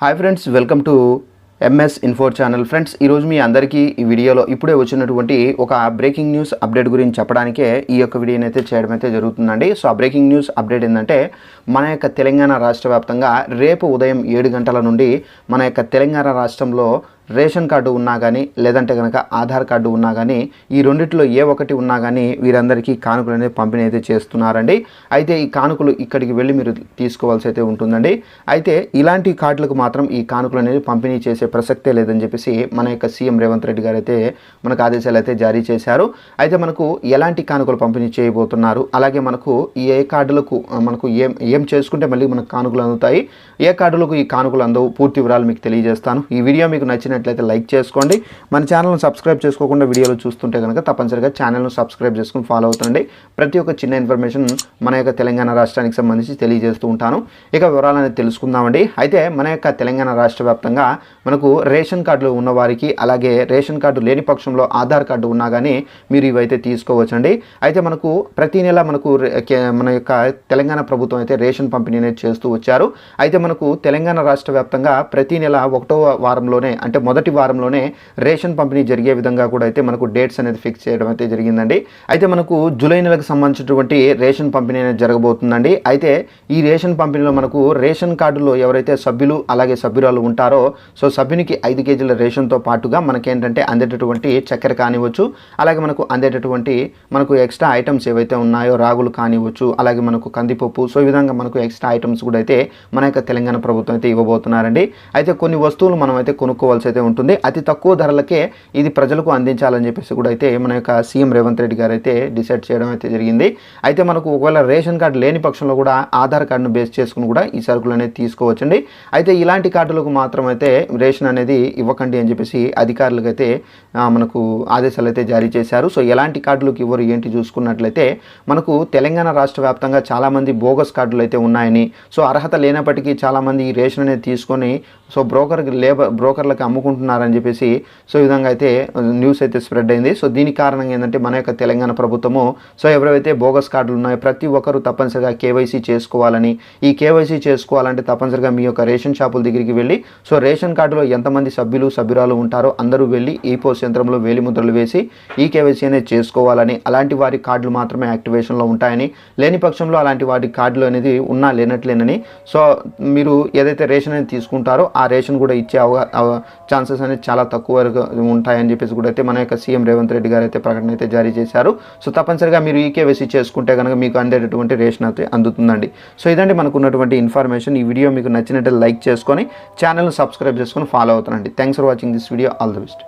Hi friends, welcome to MS info channel. Friends, ఈరోజు మీ అందరికీ ఈ వీడియోలో ఇప్పుడే వచ్చినటువంటి ఒక బ్రేకింగ్ న్యూస్ అప్డేట్ గురించి చెప్పడానికే ఈ యొక్క వీడియోని అయితే చేయడం అయితే జరుగుతుందండి. సో ఆ బ్రేకింగ్ న్యూస్ అప్డేట్ ఏంటంటే, మన యొక్క తెలంగాణ రాష్ట్ర వ్యాప్తంగా రేపు ఉదయం 7 గంటల నుండి మన యొక్క తెలంగాణ రాష్ట్రంలో రేషన్ కార్డు ఉన్నా కానీ లేదంటే కనుక ఆధార్ కార్డు ఉన్నా కానీ ఈ రెండిట్లో ఏ ఒకటి ఉన్నా కానీ వీరందరికీ కానుకలు అనేది పంపిణీ అయితే చేస్తున్నారండి. అయితే ఈ కానుకలు ఇక్కడికి వెళ్ళి మీరు తీసుకోవాల్సి అయితే ఉంటుందండి. అయితే ఇలాంటి కార్డులకు మాత్రం ఈ కానుకలు అనేది పంపిణీ చేసే ప్రసక్తే లేదని చెప్పేసి మన యొక్క సీఎం రేవంత్ రెడ్డి గారు అయితే మనకు ఆదేశాలు అయితే జారీ చేశారు. అయితే మనకు ఎలాంటి కానుకలు పంపిణీ చేయబోతున్నారు, అలాగే మనకు ఏ కార్డులకు మనకు ఏం చేసుకుంటే మళ్ళీ మనకు కానుకలు అందుతాయి, ఏ కార్డులకు ఈ కానుకలు అందవు, పూర్తి వివరాలు మీకు తెలియజేస్తాను. ఈ వీడియో మీకు నచ్చినట్లయితే లైక్ చేసుకోండి. మన ఛానల్ను సబ్స్క్రైబ్ చేసుకోకుండా వీడియోలు చూస్తుంటే కనుక తప్పనిసరిగా ఛానల్ను సబ్స్క్రైబ్ చేసుకుని ఫాలో అవుతుండండి. ప్రతి ఒక్క చిన్న ఇన్ఫర్మేషన్ మన యొక్క తెలంగాణ రాష్ట్రానికి సంబంధించి తెలియజేస్తూ ఉంటాను. ఇక వివరాలు అనేది తెలుసుకుందామండి. అయితే మన యొక్క తెలంగాణ రాష్ట్ర వ్యాప్తంగా మనకు రేషన్ కార్డులు ఉన్నవారికి, అలాగే రేషన్ కార్డు లేని పక్షంలో ఆధార్ కార్డు ఉన్నా కానీ మీరు ఇవైతే తీసుకోవచ్చండి. అయితే మనకు ప్రతి నెల మనకు మన యొక్క తెలంగాణ ప్రభుత్వం అయితే రేషన్ పంపిణీ అనేది చేస్తూ వచ్చారు. అయితే మనకు తెలంగాణ రాష్ట్ర వ్యాప్తంగా ప్రతి నెల 1వ వారంలోనే, అంటే మొదటి వారంలోనే రేషన్ పంపిణీ జరిగే విధంగా కూడా అయితే మనకు డేట్స్ అనేది ఫిక్స్ చేయడం అయితే జరిగిందండి. అయితే మనకు జూలై నెలకు సంబంధించినటువంటి రేషన్ పంపిణీ అనేది జరగబోతుందండి. అయితే ఈ రేషన్ పంపిణీలో మనకు రేషన్ కార్డులో ఎవరైతే సభ్యులు అలాగే సభ్యురాలు ఉంటారో, సో సభ్యునికి 5 కేజీల రేషన్తో పాటుగా మనకేంటంటే అందేటటువంటి చక్కెర కానివ్వచ్చు, అలాగే మనకు అందేటటువంటి మనకు ఎక్స్ట్రా ఐటమ్స్ ఏవైతే ఉన్నాయో రాగులు కానివ్వచ్చు, అలాగే మనకు కందిపప్పు, సో ఈ విధంగా మనకు ఎక్స్ట్రా ఐటమ్స్ కూడా అయితే మన యొక్క తెలంగాణ ప్రభుత్వం అయితే ఇవ్వబోతున్నారండి. అయితే కొన్ని వస్తువులు మనం అయితే కొనుక్కోవాల్సి అయితే ఉంటుంది. అతి తక్కువ ధరలకే ఇది ప్రజలకు అందించాలని చెప్పేసి కూడా అయితే మన యొక్క సీఎం రేవంత్ రెడ్డి గారు అయితే డిసైడ్ చేయడం అయితే జరిగింది. అయితే మనకు ఒకవేళ రేషన్ కార్డు లేని పక్షంలో కూడా ఆధార్ కార్డును బేస్ చేసుకుని కూడా ఈ సరుకులు అనేది తీసుకోవచ్చండి. అయితే ఇలాంటి కార్డులకు మాత్రం అయితే రేషన్ అనేది ఇవ్వకండి అని చెప్పేసి అధికారులకు అయితే మనకు ఆదేశాలు అయితే జారీ చేశారు. సో ఎలాంటి కార్డులకు ఇవ్వరు ఏంటి చూసుకున్నట్లయితే, మనకు తెలంగాణ రాష్ట్ర వ్యాప్తంగా చాలామంది బోగస్ కార్డులు అయితే ఉన్నాయని, సో అర్హత లేనప్పటికీ చాలామంది ఈ రేషన్ అనేది తీసుకొని సో బ్రోకర్లకు అమ్ముకుంటున్నారని చెప్పేసి సో ఈ విధంగా అయితే న్యూస్ అయితే స్ప్రెడ్ అయింది. సో దీనికి కారణంగా ఏంటంటే మన యొక్క తెలంగాణ ప్రభుత్వము సో ఎవరైతే బోగస్ కార్డులు ఉన్నాయో ప్రతి ఒక్కరు తప్పనిసరిగా కేవైసీ చేసుకోవాలని, ఈ కేవైసీ చేసుకోవాలంటే తప్పనిసరిగా మీ యొక్క రేషన్ షాపుల దగ్గరికి వెళ్ళి సో రేషన్ కార్డులో ఎంతమంది సభ్యులు సభ్యురాలు ఉంటారో అందరూ వెళ్ళి ఈ పోస్ట్ యంత్రంలో వేలిముద్రలు వేసి ఈ కేవైసీ అనేది చేసుకోవాలని, అలాంటి వారి కార్డులు మాత్రమే యాక్టివేషన్లో ఉంటాయని, లేని పక్షంలో అలాంటి వారి కార్డులు అనేది ఉన్నా లేనట్లేనని, సో మీరు ఏదైతే రేషన్ అనేది తీసుకుంటారో ఆ రేషన్ కూడా ఇచ్చే ఛాన్సెస్ అనేది చాలా తక్కువ వరకు ఉంటాయని చెప్పేసి కూడా అయితే మన యొక్క సీఎం రేవంత్ రెడ్డి గారు అయితే ప్రకటన అయితే జారీ చేశారు. సో తప్పనిసరిగా మీరు ఈ కేవైసీ చేసుకుంటే కనుక మీకు అందేటటువంటి రేషన్ అయితే అందుతుందండి. సో ఇదండి మనకు ఉన్నటువంటి ఇన్ఫర్మేషన్. ఈ వీడియో మీకు నచ్చినట్టు లైక్ చేసుకొని ఛానల్ను సబ్స్క్రైబ్ చేసుకొని ఫాలో అవుతానండి. Thanks for watching this video. All the best.